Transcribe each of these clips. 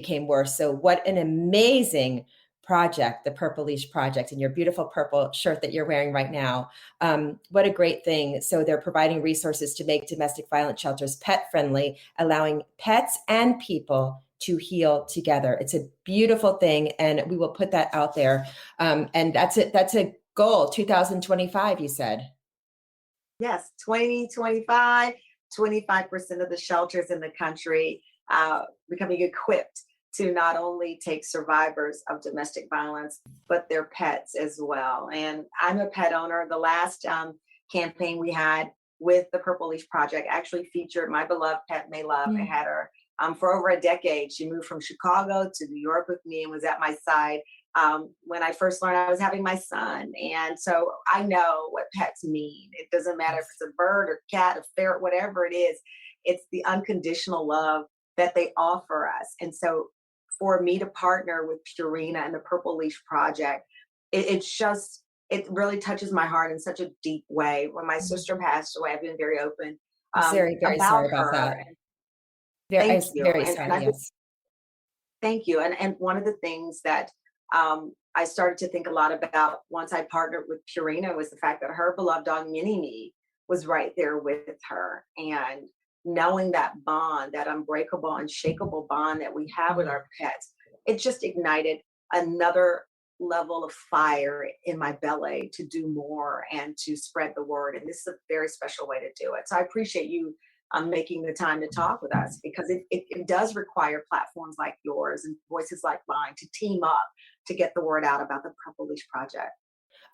became worse. So what an amazing project, the Purple Leash Project, and your beautiful purple shirt that you're wearing right now. What a great thing. So they're providing resources to make domestic violence shelters pet friendly, allowing pets and people to heal together. It's a beautiful thing, and we will put that out there. And that's it. That's a goal, 2025, you said. Yes, 2025, 25% of the shelters in the country becoming equipped to not only take survivors of domestic violence, but their pets as well. And I'm a pet owner. The last campaign we had with the Purple Leash Project actually featured my beloved pet, Maylove. I had her for over a decade. She moved from Chicago to New York with me and was at my side when I first learned I was having my son. And so I know what pets mean. It doesn't matter if it's a bird or cat, a ferret, whatever it is, it's the unconditional love that they offer us. And so for me to partner with Purina and the Purple Leash Project, it really touches my heart in such a deep way. When my sister passed away, I've been very open Very, very about sorry about her. that. Thank you. Very And sorry, yes. thank you. And one of the things that I started to think a lot about once I partnered with Purina was the fact that her beloved dog, Mini Me, was right there with her. And knowing that bond, that unbreakable, unshakable bond that we have with our pets, it just ignited another level of fire in my belly to do more and to spread the word. And this is a very special way to do it. So I appreciate you making the time to talk with us, because it does require platforms like yours and voices like mine to team up to get the word out about the Purple Leash Project.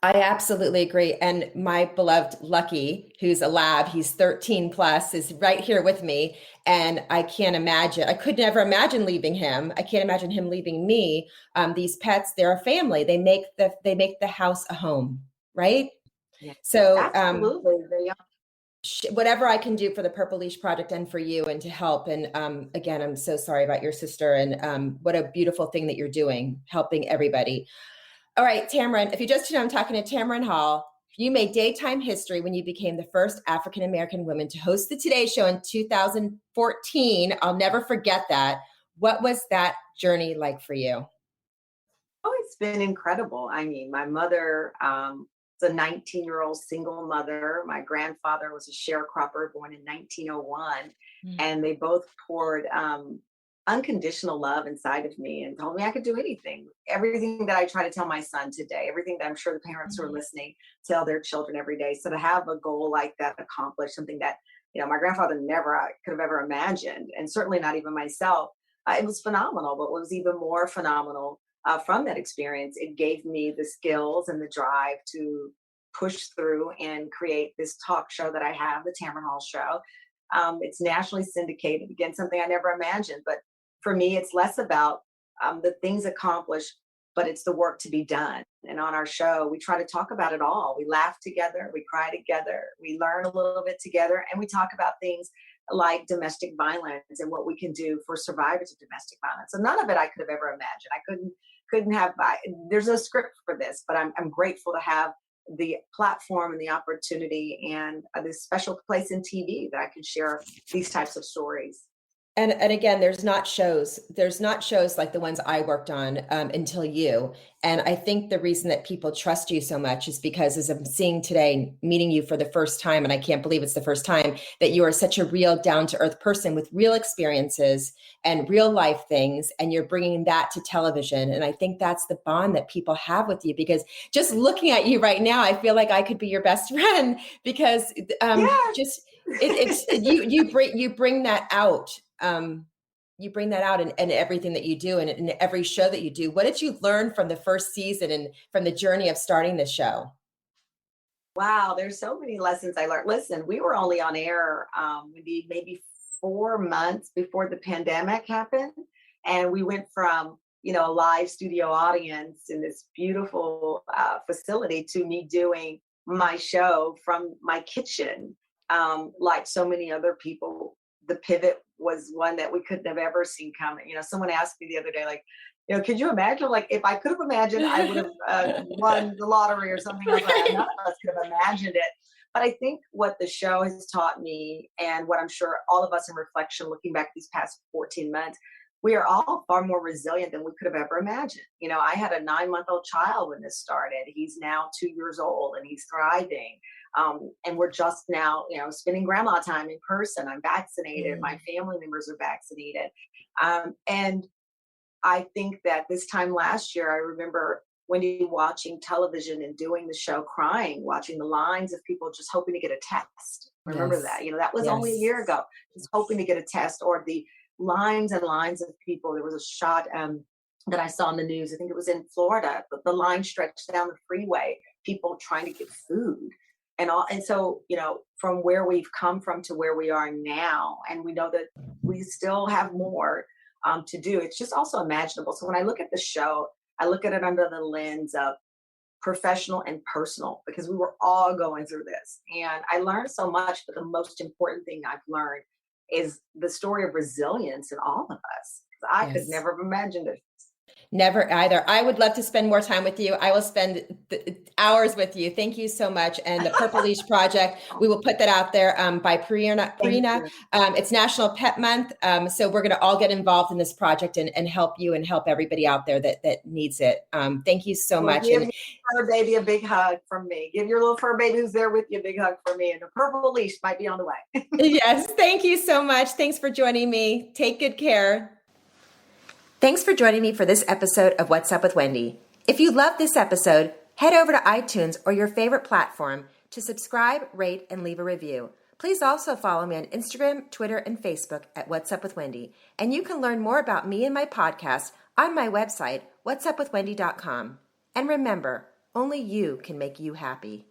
I absolutely agree. And my beloved Lucky, who's a lab, he's 13 plus, is right here with me. And I could never imagine leaving him. I can't imagine him leaving me. These pets, they're a family. They make the house a home, right? Yeah, So absolutely. They are. whatever I can do for the Purple Leash Project and for you and to help. And again, I'm so sorry about your sister, and what a beautiful thing that you're doing, helping everybody. All right, Tamron, if you just tuned, I'm talking to Tamron Hall. You made daytime history when you became the first African-American woman to host the Today Show in 2014. I'll never forget that. What was that journey like for you? Oh, it's been incredible. I mean, my mother was a 19-year-old single mother. My grandfather was a sharecropper born in 1901. And they both poured unconditional love inside of me and told me I could do anything. Everything that I try to tell my son today, everything that I'm sure the parents who are listening tell their children every day. So to have a goal like that accomplished, something that, my grandfather never could have ever imagined, and certainly not even myself, it was phenomenal. But what was even more phenomenal from that experience, it gave me the skills and the drive to push through and create this talk show that I have, the Tamron Hall Show. It's nationally syndicated, again, something I never imagined. But for me, it's less about the things accomplished, but it's the work to be done. And on our show, we try to talk about it all. We laugh together, we cry together, we learn a little bit together, and we talk about things like domestic violence and what we can do for survivors of domestic violence. So none of it I could have ever imagined. I couldn't have. There's no script for this, but I'm grateful to have the platform and the opportunity and this special place in TV that I can share these types of stories. And again, there's not shows like the ones I worked on until you. And I think the reason that people trust you so much is because, as I'm seeing today, meeting you for the first time, and I can't believe it's the first time, that you are such a real down-to-earth person with real experiences and real life things, and you're bringing that to television. And I think that's the bond that people have with you, because just looking at you right now, I feel like I could be your best friend, because Yes. you bring that out. You bring that out in everything that you do and in every show that you do. What did you learn from the first season and from the journey of starting the show? Wow, there's so many lessons I learned. Listen, we were only on air maybe 4 months before the pandemic happened. And we went from, a live studio audience in this beautiful facility to me doing my show from my kitchen. Like so many other people, the pivot was one that we couldn't have ever seen coming. Someone asked me the other day, like, could you imagine, like, if I could have imagined, I would have won the lottery or something like that. None of us could have imagined it. But I think what the show has taught me, and what I'm sure all of us in reflection, looking back these past 14 months, we are all far more resilient than we could have ever imagined. You know, I had a 9-month-old child when this started. He's now 2 years old and he's thriving. And we're just now, you know, spending grandma time in person. I'm vaccinated. My family members are vaccinated. And I think that this time last year, I remember Wendy watching television and doing the show, crying, watching the lines of people just hoping to get a test. Remember that? You know, that was only a year ago, just hoping to get a test, or the lines and lines of people. There was a shot that I saw in the news. I think it was in Florida, but the line stretched down the freeway, people trying to get food and all. And so, you know, from where we've come from to where we are now, and we know that we still have more to do. It's just also imaginable. So when I look at the show, I look at it under the lens of professional and personal, because we were all going through this. And I learned so much, but the most important thing I've learned is the story of resilience in all of us. I could never have imagined it. Never either. I would love to spend more time with you. I will spend hours with you. Thank you so much. And the Purple Leash Project, we will put that out there by Purina. It's National Pet Month. So we're going to all get involved in this project and help you and help everybody out there that needs it. Thank you so much. Give your fur baby a big hug from me. Give your little fur baby who's there with you a big hug from me. And the Purple Leash might be on the way. Yes. Thank you so much. Thanks for joining me. Take good care. Thanks for joining me for this episode of What's Up with Wendy. If you loved this episode, head over to iTunes or your favorite platform to subscribe, rate, and leave a review. Please also follow me on Instagram, Twitter, and Facebook at What's Up with Wendy. And you can learn more about me and my podcast on my website, whatsupwithwendy.com. And remember, only you can make you happy.